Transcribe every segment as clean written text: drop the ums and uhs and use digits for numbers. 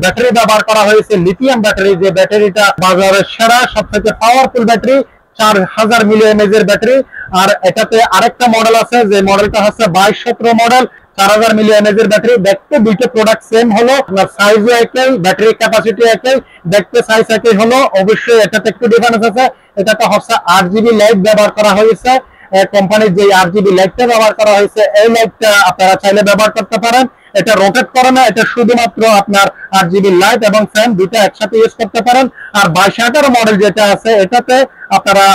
Battery ব্যবহার করা হয়েছে লিথিয়াম ব্যাটারি, যে ব্যাটারিটা বাজারের সেরা সবথেকে পাওয়ারফুল ব্যাটারি, 4000 মিলি এমএএইচ এর ব্যাটারি। আর এটাতে আরেকটা মডেল আছে, যে মডেলটা হচ্ছে 2217 মডেল, 4000 মিলি এমএএইচ এর ব্যাটারি। দেখতে দুইটা প্রোডাক্ট সেম হলো, আপনার সাইজও একই, ব্যাটারি ক্যাপাসিটি একই, দেখতে সাইজ একই হলো। অবশ্যই এটাতে একটু ডিফারেন্স আছে, এটাতে হচ্ছে 8GB লাইট ব্যবহার করা হয়েছে। কোম্পানির যে 8GB লাইটটা ব্যবহার করা হয়েছে, এই লাইটটা আপনারা চাইলে ব্যবহার করতে পারেন। এটা রোটেট করে না, এটা শুধুমাত্র আপনার 8GB লাইট এবং ফ্যান দুইটা একসাথে ইউজ করতে পারেন। আর 2218 মডেল যেটা আছে, এটাতে আপনারা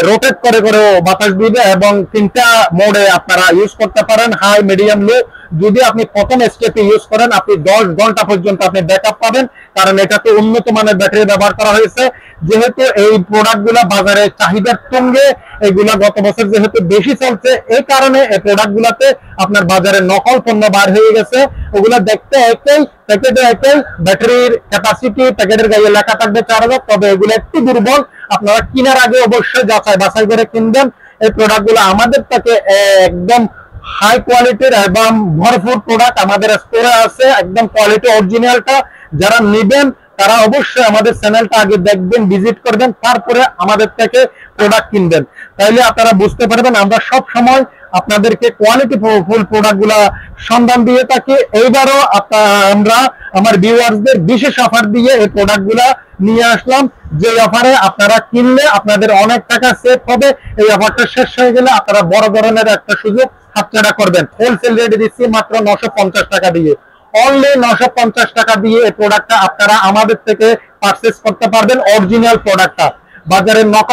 রোটেট করে করে বাতাস দিবে এবং তিনটা মোডে আপনারা ইউজ করতে পারেন, হাই, মিডিয়াম, লো। যদি আপনি প্রথম স্টেপে ইউজ করেন, আপনি 10 ঘন্টা পর্যন্ত আপনি ব্যাকআপ পাবেন, কারণ এটাতে উন্নত মানের ব্যাটারি ব্যবহার করা হয়েছে। যেহেতু এই প্রোডাক্টগুলো বাজারে চাহিদার সঙ্গে এগুলা গত বছর যেহেতু বেশি চলছে, এই কারণে এই প্রোডাক্টগুলোতে আপনার বাজারে নকল পণ্য বার হয়ে গেছে। ওগুলা দেখতে একই, প্যাকেটে একই, ব্যাটারির ক্যাপাসিটি প্যাকেটের গায়ে লেখা থাকবে 4000, তবে এগুলো একটু দুর্বল। আপনারা কেনার আগে অবশ্যই যাচাই বাছাই করে কিনবেন। এই প্রোডাক্টগুলো আমাদের থেকে একদম হাই কোয়ালিটির এবং ভরপুর প্রোডাক্ট আমাদের স্টোরে আছে, একদম কোয়ালিটি অরিজিনালটা। যারা নেবেন তারা অবশ্যই আমাদের চ্যানেলটা আগে দেখবেন, ভিজিট করবেন, তারপরে আমাদের থেকে প্রোডাক্ট কিনবেন। তাইলে আপনারা বুঝতে পারবেন আমরা সব সময় আপনাদেরকে কোয়ালিটি ফুল প্রোডাক্ট গুলা সন্ধান দিয়ে থাকি। এইবারও আমরা আমার ভিউয়ার্সদের বিশেষ অফার দিয়ে এই প্রোডাক্ট গুলা নিয়ে আসলাম, যে অফারে আপনারা কিনলে আপনাদের অনেক টাকা সেভ হবে। এই অফারটা শেষ হয়ে গেলে আপনারা বড় ধরনের একটা সুযোগ হাতছাড়া করবেন। হোলসেল রেটে দিচ্ছি মাত্র 950 টাকা দিয়ে, অনলি 950 টাকা দিয়ে এই প্রোডাক্টটা আপনারা আমাদের থেকে পারচেজ করতে পারবেন। অরিজিনাল প্রোডাক্টটা বাজারে